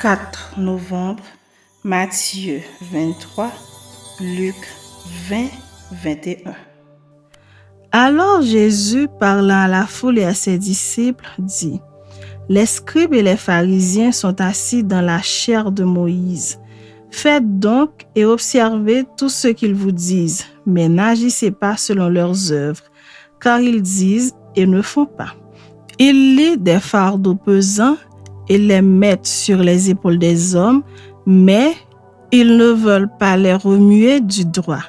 4 novembre, Matthieu 23, Luc 20, 21. Alors Jésus, parlant à la foule et à ses disciples, dit : Les scribes et les pharisiens sont assis dans la chaire de Moïse. Faites donc et observez tout ce qu'ils vous disent, mais n'agissez pas selon leurs œuvres, car ils disent et ne font pas. Ils lient des fardeaux pesants et les mettent sur les épaules des hommes, mais ils ne veulent pas les remuer du doigt.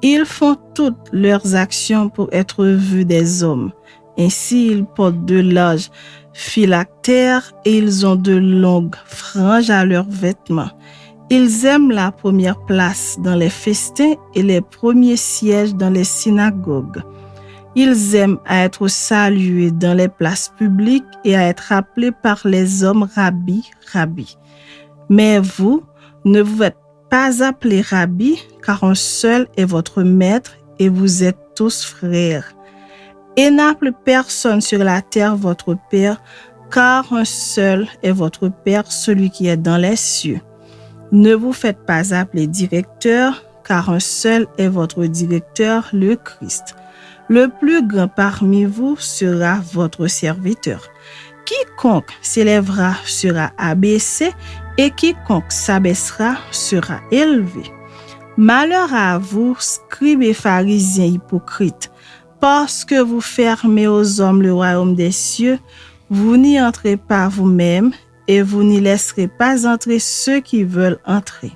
Ils font toutes leurs actions pour être vus des hommes. Ainsi, ils portent de larges phylactères et ils ont de longues franges à leurs vêtements. Ils aiment la première place dans les festins et les premiers sièges dans les synagogues. Ils aiment à être salués dans les places publiques et à être appelés par les hommes rabbi, rabbi. Mais vous, ne vous êtes pas appelés rabbi, car un seul est votre maître et vous êtes tous frères. Et n'appelez personne sur la terre votre père, car un seul est votre père, celui qui est dans les cieux. Ne vous faites pas appeler directeur, car un seul est votre directeur, le Christ. Le plus grand parmi vous sera votre serviteur. Quiconque s'élèvera sera abaissé et quiconque s'abaissera sera élevé. Malheur à vous, scribes et pharisiens hypocrites, parce que vous fermez aux hommes le royaume des cieux, vous n'y entrez pas vous-même et vous n'y laisserez pas entrer ceux qui veulent entrer.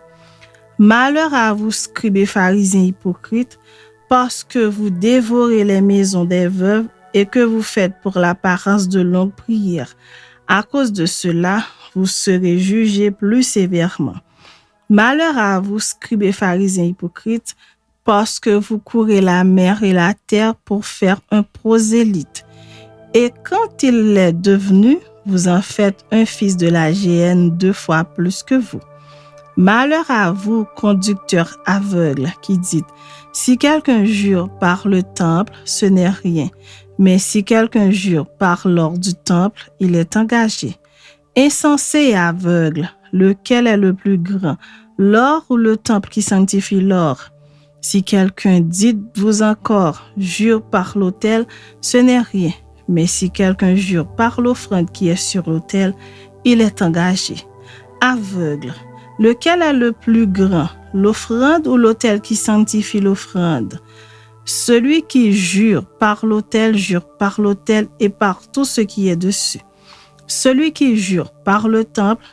Malheur à vous, scribes et pharisiens hypocrites, parce que vous dévorez les maisons des veuves et que vous faites pour l'apparence de longues prières. À cause de cela, vous serez jugés plus sévèrement. Malheur à vous, scribes et pharisiens hypocrites, parce que vous courez la mer et la terre pour faire un prosélyte. Et quand il l'est devenu, vous en faites un fils de la géhenne 2 fois plus que vous. Malheur à vous, conducteurs aveugles, qui dites : Si quelqu'un jure par le temple, ce n'est rien. Mais si quelqu'un jure par l'or du temple, il est engagé. Insensé et aveugle, lequel est le plus grand, l'or ou le temple qui sanctifie l'or ? Si quelqu'un dit, vous encore, jure par l'autel, ce n'est rien. Mais si quelqu'un jure par l'offrande qui est sur l'autel, il est engagé. Aveugle, lequel est le plus grand, l'offrande ou l'autel qui sanctifie l'offrande ? Celui qui jure par l'autel et par tout ce qui est dessus. Celui qui jure par le temple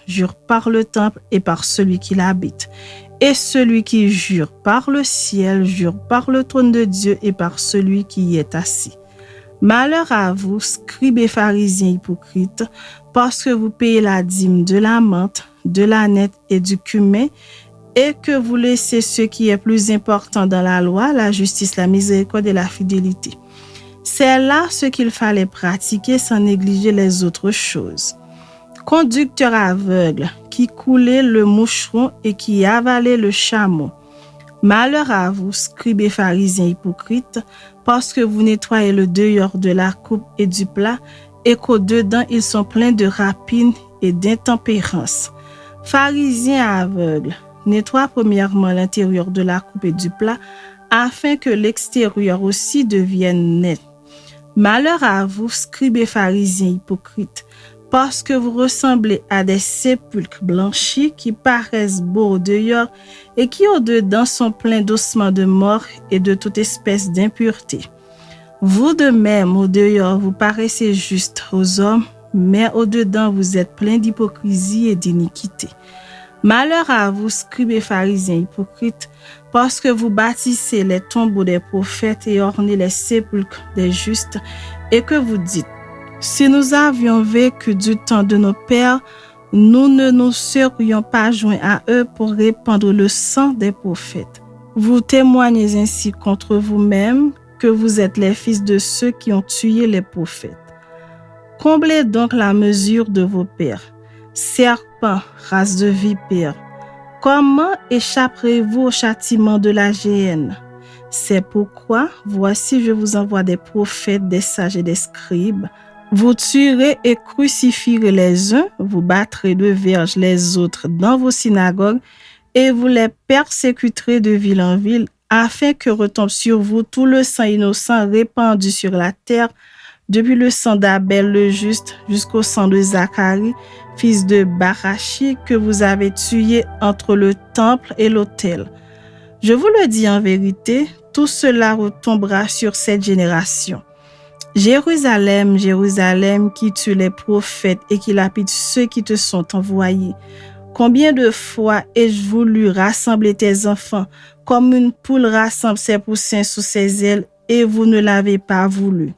et par celui qui l'habite. Et celui qui jure par le ciel, jure par le trône de Dieu et par celui qui y est assis. Malheur à vous, scribes et pharisiens hypocrites, parce que vous payez la dîme de la menthe, de l'âneth et du cumin, et que vous laissez ce qui est plus important dans la loi, la justice, la miséricorde et la fidélité. C'est là ce qu'il fallait pratiquer sans négliger les autres choses. Conducteur aveugle, qui coulait le moucheron et qui avalait le chameau. Malheur à vous, scribes et pharisiens hypocrites, parce que vous nettoyez le dehors de la coupe et du plat, et qu'au-dedans ils sont pleins de rapines et d'intempérance. Pharisiens aveugles, nettoie premièrement l'intérieur de la coupe et du plat, afin que l'extérieur aussi devienne net. Malheur à vous, scribes et pharisiens hypocrites, parce que vous ressemblez à des sépulcres blanchis qui paraissent beaux au dehors et qui au-dedans sont pleins d'ossements de mort et de toute espèce d'impureté. Vous de même, au dehors, vous paraissez justes aux hommes, mais au-dedans, vous êtes pleins d'hypocrisie et d'iniquité. Malheur à vous, scribes et pharisiens hypocrites, parce que vous bâtissez les tombeaux des prophètes et ornez les sépulcres des justes, et que vous dites : Si nous avions vécu du temps de nos pères, nous ne nous serions pas joints à eux pour répandre le sang des prophètes. Vous témoignez ainsi contre vous-même que vous êtes les fils de ceux qui ont tué les prophètes. Comblez donc la mesure de vos pères. Serpents, race de vipères, comment échapperez-vous au châtiment de la géhenne ? C'est pourquoi, voici, je vous envoie des prophètes, des sages et des scribes. Vous tuerez et crucifierez les uns, vous battrez de verge les autres dans vos synagogues, et vous les persécuterez de ville en ville, afin que retombe sur vous tout le sang innocent répandu sur la terre, depuis le sang d'Abel le juste jusqu'au sang de Zacharie, fils de Barachi, que vous avez tué entre le temple et l'autel. Je vous le dis en vérité, tout cela retombera sur cette génération. Jérusalem, Jérusalem, qui tue les prophètes et qui lapide ceux qui te sont envoyés. Combien de fois ai-je voulu rassembler tes enfants comme une poule rassemble ses poussins sous ses ailes et vous ne l'avez pas voulu.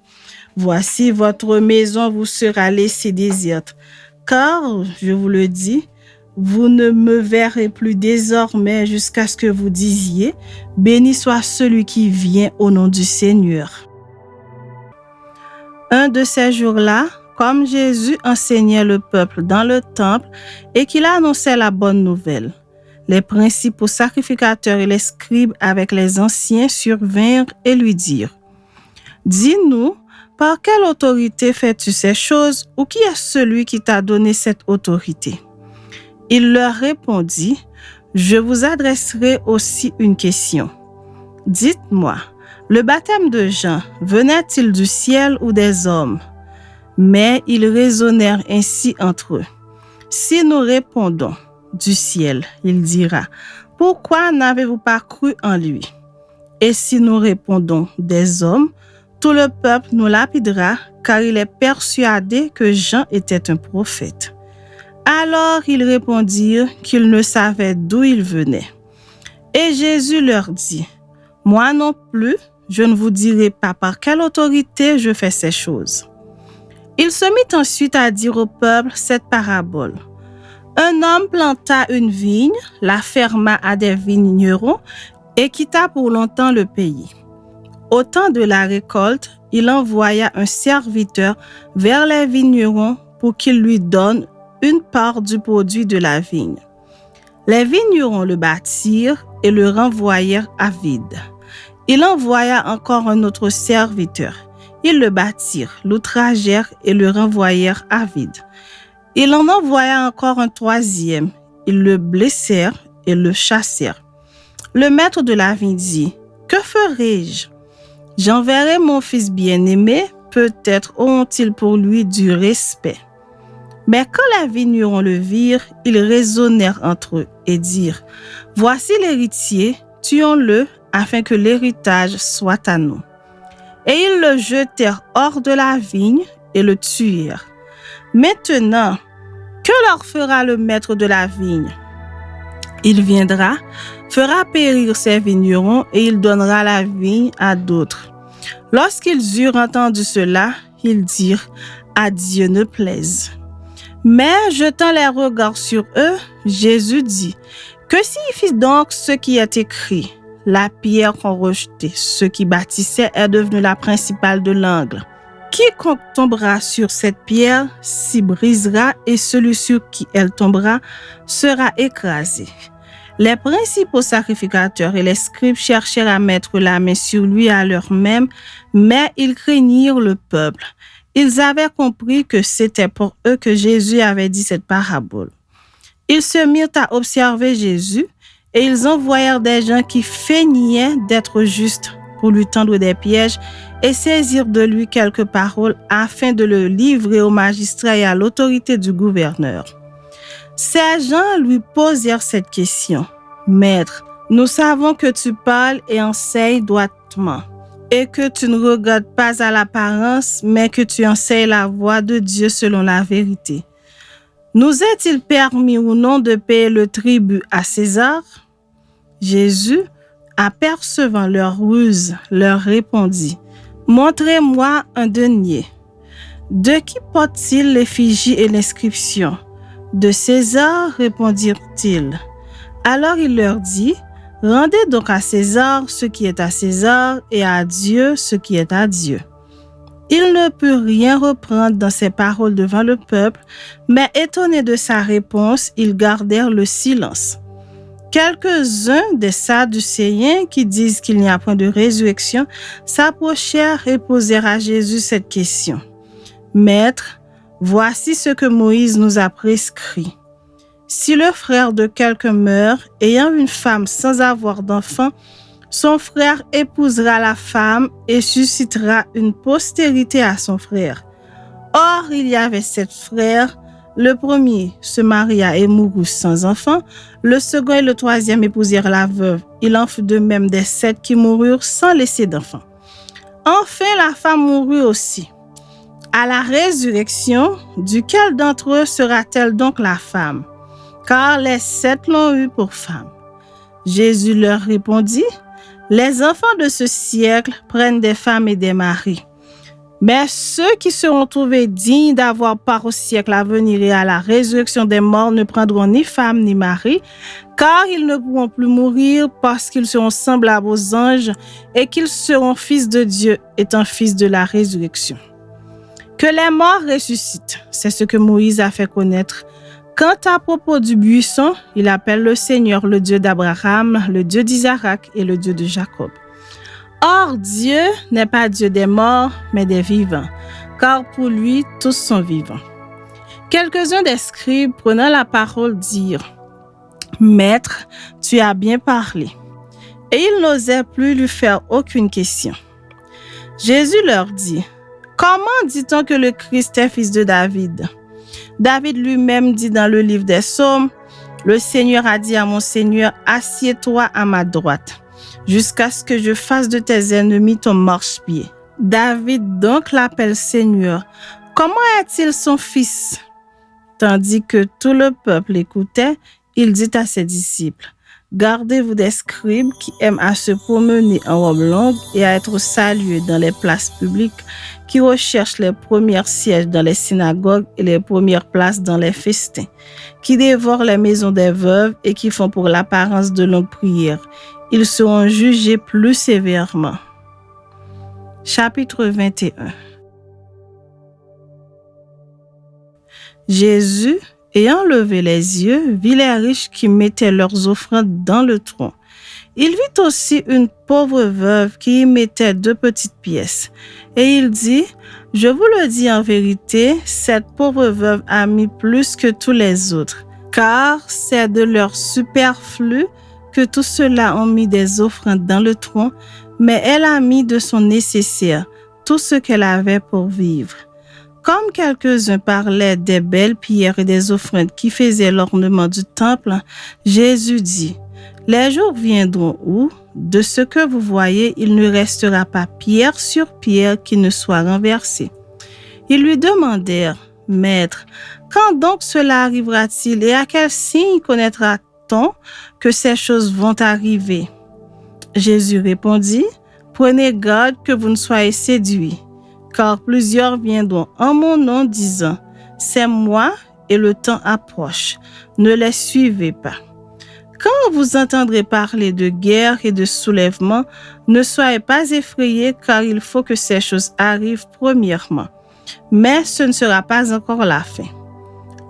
Voici votre maison vous sera laissée déserte. Car, je vous le dis, vous ne me verrez plus désormais jusqu'à ce que vous disiez, béni soit celui qui vient au nom du Seigneur. Un de ces jours-là, comme Jésus enseignait le peuple dans le temple et qu'il annonçait la bonne nouvelle, les principaux sacrificateurs et les scribes avec les anciens survinrent et lui dirent : « Dis-nous, par quelle autorité fais-tu ces choses ou qui est celui qui t'a donné cette autorité ?» Il leur répondit : « Je vous adresserai aussi une question. Dites-moi, le baptême de Jean venait-il du ciel ou des hommes ?» Mais ils raisonnèrent ainsi entre eux. « Si nous répondons du ciel, il dira, pourquoi n'avez-vous pas cru en lui ? Et si nous répondons des hommes, tout le peuple nous lapidera, car il est persuadé que Jean était un prophète. » Alors ils répondirent qu'ils ne savaient d'où il venait. Et Jésus leur dit : « Moi non plus, je ne vous dirai pas par quelle autorité je fais ces choses. » Il se mit ensuite à dire au peuple cette parabole. Un homme planta une vigne, la ferma à des vignerons et quitta pour longtemps le pays. Au temps de la récolte, il envoya un serviteur vers les vignerons pour qu'il lui donne une part du produit de la vigne. Les vignerons le battirent et le renvoyèrent à vide. Il envoya encore un autre serviteur. Ils le battirent, l'outragèrent et le renvoyèrent à vide. Il en envoya encore un troisième. Ils le blessèrent et le chassèrent. Le maître de la vigne dit : « Que ferai-je ? J'enverrai mon fils bien-aimé, peut-être auront-ils pour lui du respect. » Mais quand les vignerons le virent, ils raisonnèrent entre eux et dirent : « Voici l'héritier, tuons-le afin que l'héritage soit à nous. » Et ils le jetèrent hors de la vigne et le tuèrent. Maintenant, que leur fera le maître de la vigne ? Il viendra, fera périr ses vignerons et il donnera la vigne à d'autres. Lorsqu'ils eurent entendu cela, ils dirent : « À Dieu ne plaise. » Mais jetant les regards sur eux, Jésus dit : « Que signifie donc ce qui est écrit ? La pierre qu'ont rejetée ceux qui bâtissaient est devenue la principale de l'angle. Quiconque tombera sur cette pierre s'y brisera et celui sur qui elle tombera sera écrasé. » Les principaux sacrificateurs et les scribes cherchèrent à mettre la main sur lui à l'heure même, mais ils craignirent le peuple. Ils avaient compris que c'était pour eux que Jésus avait dit cette parabole. Ils se mirent à observer Jésus et ils envoyèrent des gens qui feignaient d'être justes pour lui tendre des pièges et saisir de lui quelques paroles afin de le livrer au magistrat et à l'autorité du gouverneur. Ces gens lui posèrent cette question : « Maître, nous savons que tu parles et enseignes droitement, et que tu ne regardes pas à l'apparence, mais que tu enseignes la voie de Dieu selon la vérité. Nous est-il permis ou non de payer le tribut à César ?» Jésus, apercevant leur ruse, leur répondit : « Montrez-moi un denier. » De qui porte-t-il l'effigie et l'inscription ? De César, répondirent-ils. Alors il leur dit : « Rendez donc à César ce qui est à César et à Dieu ce qui est à Dieu. » Il ne put rien reprendre dans ses paroles devant le peuple, mais étonnés de sa réponse, ils gardèrent le silence. Quelques-uns des Sadducéens qui disent qu'il n'y a point de résurrection s'approchèrent et posèrent à Jésus cette question : « Maître, voici ce que Moïse nous a prescrit. Si le frère de quelqu'un meurt, ayant une femme sans avoir d'enfant, son frère épousera la femme et suscitera une postérité à son frère. Or, il y avait 7 frères. Le premier se maria et mourut sans enfant. Le second et le troisième épousèrent la veuve. Il en fut de même des 7 qui moururent sans laisser d'enfant. Enfin, la femme mourut aussi. À la résurrection, duquel d'entre eux sera-t-elle donc la femme? Car les 7 l'ont eue pour femme. Jésus leur répondit, « Les enfants de ce siècle prennent des femmes et des maris. Mais ceux qui seront trouvés dignes d'avoir part au siècle à venir et à la résurrection des morts ne prendront ni femme ni mari, car ils ne pourront plus mourir parce qu'ils seront semblables aux anges et qu'ils seront fils de Dieu étant fils de la résurrection. Que les morts ressuscitent, c'est ce que Moïse a fait connaître. Quant à propos du buisson, il appelle le Seigneur le Dieu d'Abraham, le Dieu d'Isaac et le Dieu de Jacob. Or, Dieu n'est pas Dieu des morts, mais des vivants, car pour lui, tous sont vivants. » Quelques-uns des scribes, prenant la parole, dirent, « Maître, tu as bien parlé. » Et ils n'osaient plus lui faire aucune question. Jésus leur dit, « Comment dit-on que le Christ est fils de David? David lui-même dit dans le livre des Psaumes, « Le Seigneur a dit à mon Seigneur, assieds-toi à ma droite, jusqu'à ce que je fasse de tes ennemis ton marchepied. » David donc l'appelle Seigneur. Comment est-il son fils? Tandis que tout le peuple écoutait, il dit à ses disciples, « Gardez-vous des scribes qui aiment à se promener en robe longue et à être salués dans les places publiques, qui recherchent les premiers sièges dans les synagogues et les premières places dans les festins, qui dévorent les maisons des veuves et qui font pour l'apparence de longues prières. Ils seront jugés plus sévèrement. » Chapitre 21. Jésus, ayant levé les yeux, vit les riches qui mettaient leurs offrandes dans le tronc. Il vit aussi une pauvre veuve qui y mettait 2 petites pièces. Et il dit, « Je vous le dis en vérité, cette pauvre veuve a mis plus que tous les autres, car c'est de leur superflu que tous ceux-là ont mis des offrandes dans le tronc, mais elle a mis de son nécessaire, tout ce qu'elle avait pour vivre. » Comme quelques-uns parlaient des belles pierres et des offrandes qui faisaient l'ornement du temple, Jésus dit, « Les jours viendront où, de ce que vous voyez, il ne restera pas pierre sur pierre qui ne soit renversée. » Ils lui demandèrent, « Maître, quand donc cela arrivera-t-il et à quel signe connaîtra-t-on que ces choses vont arriver? » Jésus répondit, « Prenez garde que vous ne soyez séduits, car plusieurs viendront en mon nom disant, « C'est moi et le temps approche. » Ne les suivez pas. Quand vous entendrez parler de guerre et de soulèvement, ne soyez pas effrayés, car il faut que ces choses arrivent premièrement. Mais ce ne sera pas encore la fin.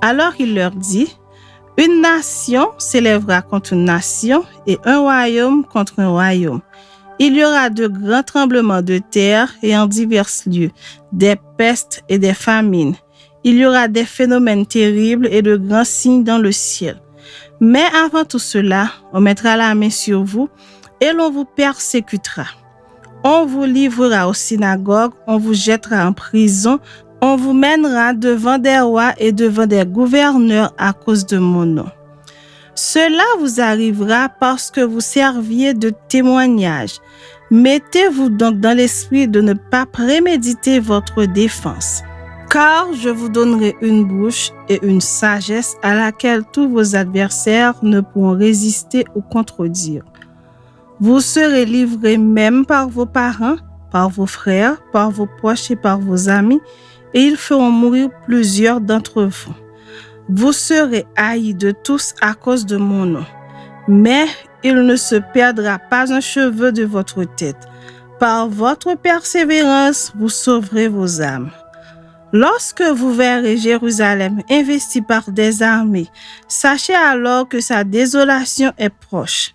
Alors il leur dit, « Une nation s'élèvera contre une nation et un royaume contre un royaume. Il y aura de grands tremblements de terre et en divers lieux, des pestes et des famines. Il y aura des phénomènes terribles et de grands signes dans le ciel. Mais avant tout cela, on mettra la main sur vous et l'on vous persécutera. On vous livrera aux synagogues, on vous jettera en prison, on vous mènera devant des rois et devant des gouverneurs à cause de mon nom. Cela vous arrivera parce que vous serviez de témoignage. Mettez-vous donc dans l'esprit de ne pas préméditer votre défense. Car je vous donnerai une bouche et une sagesse à laquelle tous vos adversaires ne pourront résister ou contredire. Vous serez livrés même par vos parents, par vos frères, par vos proches et par vos amis, et ils feront mourir plusieurs d'entre vous. Vous serez haïs de tous à cause de mon nom, mais il ne se perdra pas un cheveu de votre tête. Par votre persévérance, vous sauverez vos âmes. Lorsque vous verrez Jérusalem investie par des armées, sachez alors que sa désolation est proche.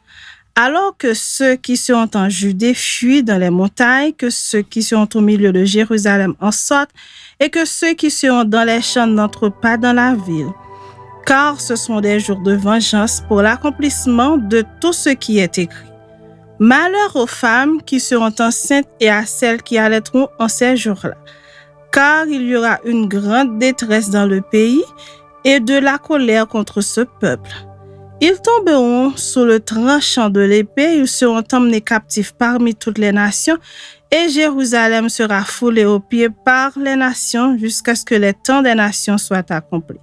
Alors que ceux qui seront en Judée fuient dans les montagnes, que ceux qui seront au milieu de Jérusalem en sortent, et que ceux qui seront dans les champs n'entrent pas dans la ville. Car ce sont des jours de vengeance pour l'accomplissement de tout ce qui est écrit. Malheur aux femmes qui seront enceintes et à celles qui allaiteront en ces jours-là, car il y aura une grande détresse dans le pays et de la colère contre ce peuple. Ils tomberont sous le tranchant de l'épée, ils seront emmenés captifs parmi toutes les nations, et Jérusalem sera foulée aux pieds par les nations jusqu'à ce que les temps des nations soient accomplis.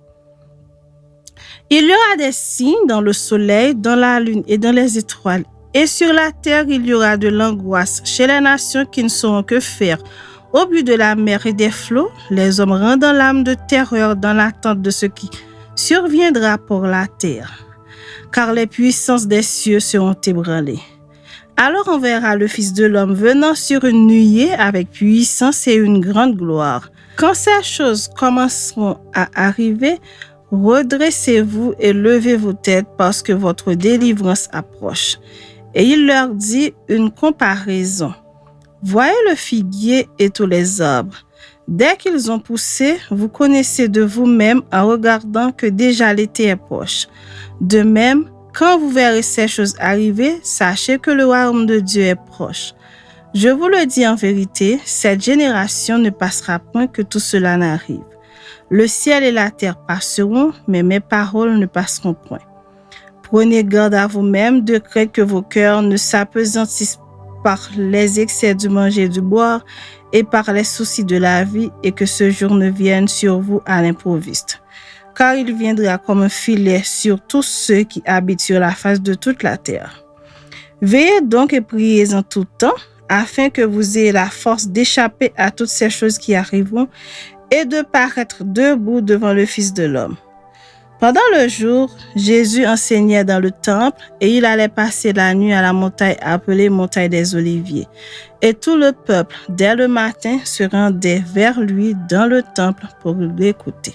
Il y aura des signes dans le soleil, dans la lune et dans les étoiles, et sur la terre il y aura de l'angoisse chez les nations qui ne sauront que faire. Au but de la mer et des flots, les hommes rendant l'âme de terreur dans l'attente de ce qui surviendra pour la terre. Car les puissances des cieux seront ébranlées. Alors on verra le Fils de l'homme venant sur une nuée avec puissance et une grande gloire. Quand ces choses commenceront à arriver, redressez-vous et levez vos têtes parce que votre délivrance approche. Et il leur dit une comparaison. Voyez le figuier et tous les arbres. Dès qu'ils ont poussé, vous connaissez de vous-même en regardant que déjà l'été est proche. De même, quand vous verrez ces choses arriver, sachez que le royaume de Dieu est proche. Je vous le dis en vérité, cette génération ne passera point que tout cela n'arrive. Le ciel et la terre passeront, mais mes paroles ne passeront point. Prenez garde à vous-même de craindre que vos cœurs ne s'apesantissent par les excès du manger et du boire et par les soucis de la vie et que ce jour ne vienne sur vous à l'improviste. Car il viendra comme un filet sur tous ceux qui habitent sur la face de toute la terre. Veillez donc et priez en tout temps, afin que vous ayez la force d'échapper à toutes ces choses qui arriveront et de paraître debout devant le Fils de l'homme. Pendant le jour, Jésus enseignait dans le temple et il allait passer la nuit à la montagne appelée montagne des Oliviers. Et tout le peuple, dès le matin, se rendait vers lui dans le temple pour l'écouter.